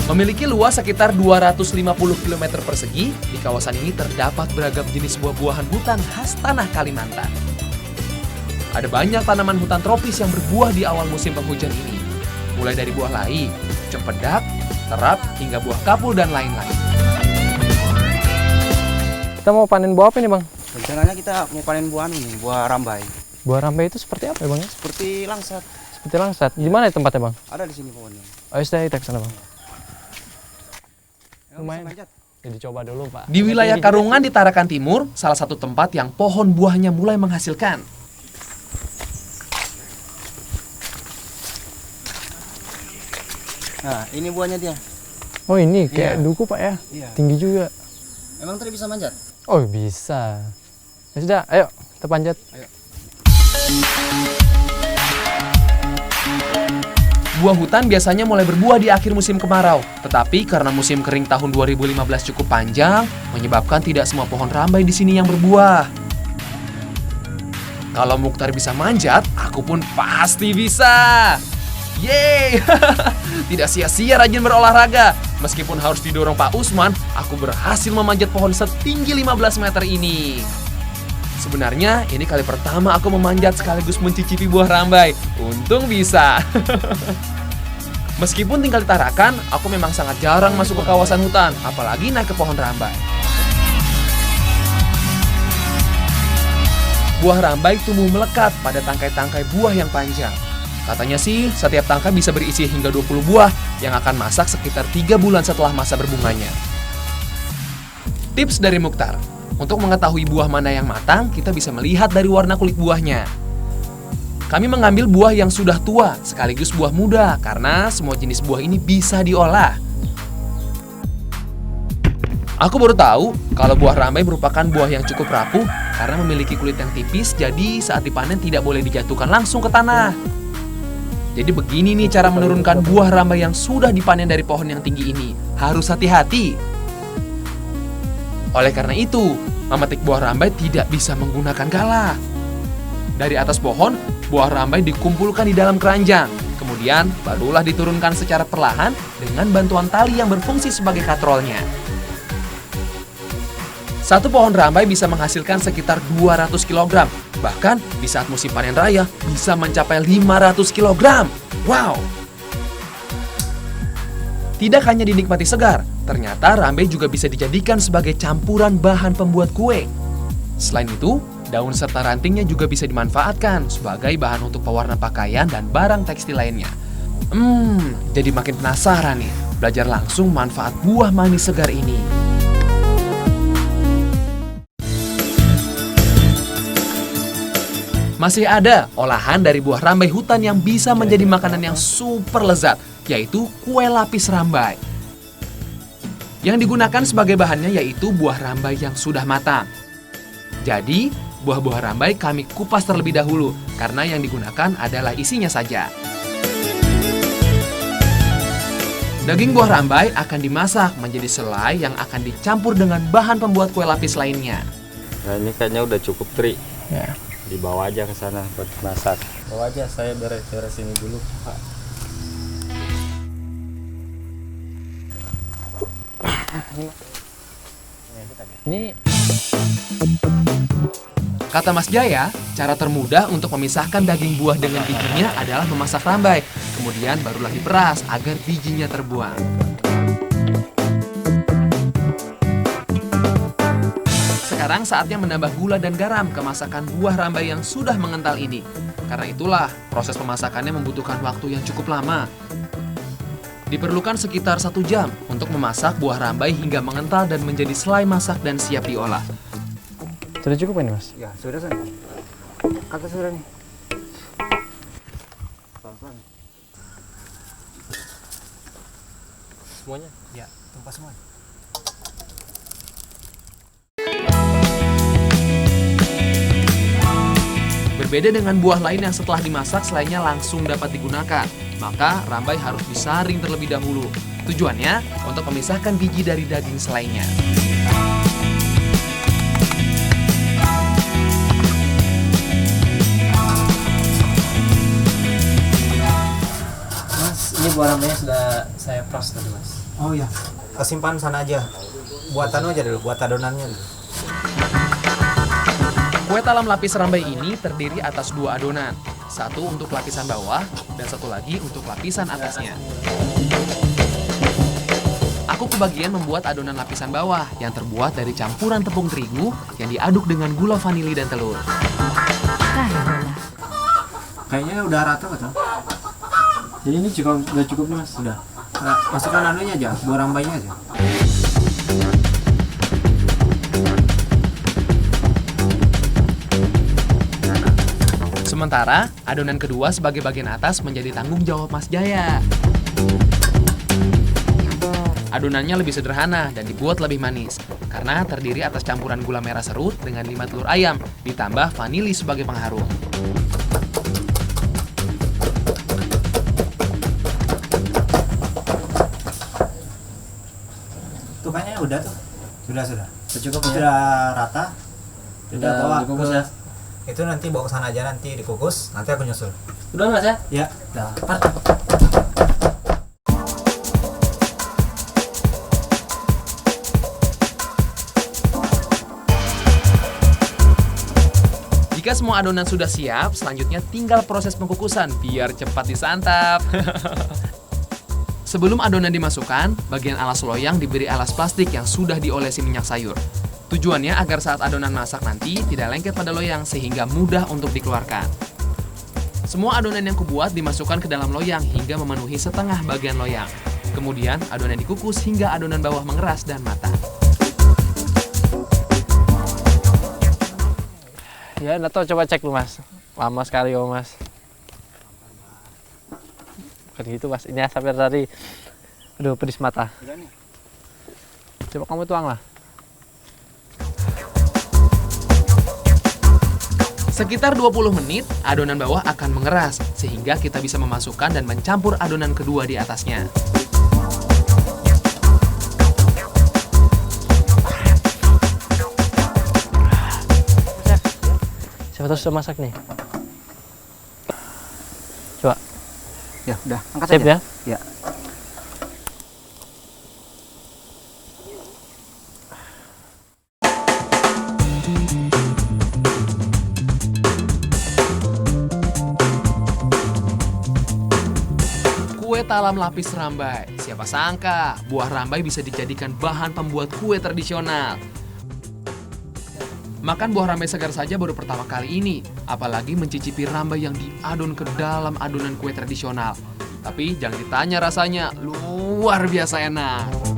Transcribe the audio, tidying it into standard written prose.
Memiliki luas sekitar 250 km persegi, di kawasan ini terdapat beragam jenis buah-buahan hutan khas tanah Kalimantan. Ada banyak tanaman hutan tropis yang berbuah di awal musim penghujan ini. Mulai dari buah lai, cempedak, terap, hingga buah kapul dan lain-lain. Kita mau panen buah apa nih, Bang? Rencananya kita mau panen buah ini, buah rambai. Buah rambai itu seperti apa ya, Bang? Seperti langsat. Seperti langsat. Di mana ya tempatnya, Bang? Ada di sini pohonnya. Oh, sudah kita ke sana, Bang. Lumayan. Lumayan. Ya, dicoba dulu, Pak. Di wilayah Karungan di Tarakan Timur, salah satu tempat yang pohon buahnya mulai menghasilkan. Nah, ini buahnya dia. Oh, ini kayak Iya. duku, Pak ya? Iya. Tinggi juga. Emang tadi bisa manjat? Oh, bisa. Ya sudah, ayo kita panjat. Buah hutan biasanya mulai berbuah di akhir musim kemarau, tetapi karena musim kering tahun 2015 cukup panjang, menyebabkan tidak semua pohon rambai di sini yang berbuah. Kalau Mukhtar bisa manjat, aku pun pasti bisa. Yeay! Tidak sia-sia rajin berolahraga. Meskipun harus didorong Pak Usman, aku berhasil memanjat pohon setinggi 15 meter ini. Sebenarnya ini kali pertama aku memanjat sekaligus mencicipi buah rambai. Untung bisa. Meskipun tinggal di Tarakan, aku memang sangat jarang masuk ke kawasan hutan, apalagi naik ke pohon rambai. Buah rambai tumbuh melekat pada tangkai-tangkai buah yang panjang. Katanya sih, setiap tangkai bisa berisi hingga 20 buah yang akan masak sekitar 3 bulan setelah masa berbunganya. Tips dari Mukhtar. Untuk mengetahui buah mana yang matang, kita bisa melihat dari warna kulit buahnya. Kami mengambil buah yang sudah tua, sekaligus buah muda, karena semua jenis buah ini bisa diolah. Aku baru tahu kalau buah rambai merupakan buah yang cukup rapuh karena memiliki kulit yang tipis, jadi saat dipanen tidak boleh dijatuhkan langsung ke tanah. Jadi begini nih cara menurunkan buah rambai yang sudah dipanen dari pohon yang tinggi ini. Harus hati-hati. Oleh karena itu, memetik buah rambai tidak bisa menggunakan galah. Dari atas pohon, buah rambai dikumpulkan di dalam keranjang. Kemudian, barulah diturunkan secara perlahan dengan bantuan tali yang berfungsi sebagai katrolnya. Satu pohon rambai bisa menghasilkan sekitar 200 kg. Bahkan, di saat musim panen raya, bisa mencapai 500 kg. Wow! Tidak hanya dinikmati segar, ternyata rambai juga bisa dijadikan sebagai campuran bahan pembuat kue. Selain itu, daun serta rantingnya juga bisa dimanfaatkan sebagai bahan untuk pewarna pakaian dan barang tekstil lainnya. Jadi makin penasaran nih, belajar langsung manfaat buah manis segar ini. Masih ada olahan dari buah rambai hutan yang bisa menjadi makanan yang super lezat, yaitu kue lapis rambai. Yang digunakan sebagai bahannya yaitu buah rambai yang sudah matang. Jadi, buah-buah rambai kami kupas terlebih dahulu, karena yang digunakan adalah isinya saja. Daging buah rambai akan dimasak menjadi selai yang akan dicampur dengan bahan pembuat kue lapis lainnya. Nah, ini kayaknya udah cukup, Tri. Ya. Dibawa aja ke sana buat masak. Bawa aja, saya beres-beres ini dulu, Pak. Ini Kata Mas Jaya, cara termudah untuk memisahkan daging buah dengan bijinya adalah memasak rambai. Kemudian barulah diperas agar bijinya terbuang. Sekarang saatnya menambah gula dan garam ke masakan buah rambai yang sudah mengental ini. Karena itulah, proses pemasakannya membutuhkan waktu yang cukup lama. Diperlukan sekitar 1 jam untuk memasak buah rambai hingga mengental dan menjadi selai masak dan siap diolah. sudah cukup ini, Mas? Ya, sudah sana. Kakak sudah nih. Pelan-pelan. Semuanya? Ya, tumpah semua. Berbeda dengan buah lain yang setelah dimasak selainya langsung dapat digunakan, maka rambai harus disaring terlebih dahulu. Tujuannya untuk memisahkan biji dari daging selainya. Mas, ini buah rambainya sudah saya pros tadi, Mas. Oh iya. Simpan sana aja. Buat anu aja dulu, buat adonannya dulu. Kue talam lapis rambai ini terdiri atas 2 adonan. Satu untuk lapisan bawah dan satu lagi untuk lapisan atasnya. Aku kebagian membuat adonan lapisan bawah yang terbuat dari campuran tepung terigu yang diaduk dengan gula vanili dan telur. Kayaknya udah rata betul. Jadi ini udah cukup nih mas, sudah. Masukkan anunya aja, buah rambainya aja. Sementara adonan kedua sebagai bagian atas menjadi tanggung jawab Mas Jaya. Adonannya lebih sederhana dan dibuat lebih manis karena terdiri atas campuran gula merah serut dengan 5 telur ayam ditambah vanili sebagai pengharum. Tuh kayaknya udah tuh. Sudah. Cukup sudah rata. Sudah bawa dikukus ke ya? itu nanti bawa ke sana aja, nanti dikukus, nanti aku nyusul. Udah mas ya? Ya, udah. Jika semua adonan sudah siap, selanjutnya tinggal proses pengkukusan biar cepat disantap. Sebelum adonan dimasukkan, bagian alas loyang diberi alas plastik yang sudah diolesi minyak sayur. Tujuannya agar saat adonan masak nanti tidak lengket pada loyang sehingga mudah untuk dikeluarkan. Semua adonan yang kubuat dimasukkan ke dalam loyang hingga memenuhi setengah bagian loyang. Kemudian adonan dikukus hingga adonan bawah mengeras dan matang. Ya, Nato coba cek lu mas. Lama sekali oh mas. Bukan gitu mas, ini asapnya tadi. Aduh, pedis mata. Coba kamu tuang lah. Sekitar 20 menit, adonan bawah akan mengeras, sehingga kita bisa memasukkan dan mencampur adonan kedua di atasnya. Siapa tahu sudah masak nih. Coba, Ya, udah. Angkat sip aja. ya. Ya. Kue talam lapis rambai. Siapa sangka, buah rambai bisa dijadikan bahan pembuat kue tradisional. Makan buah rambai segar saja baru pertama kali ini, apalagi mencicipi rambai yang diadon ke dalam adonan kue tradisional. Tapi jangan ditanya rasanya, luar biasa enak.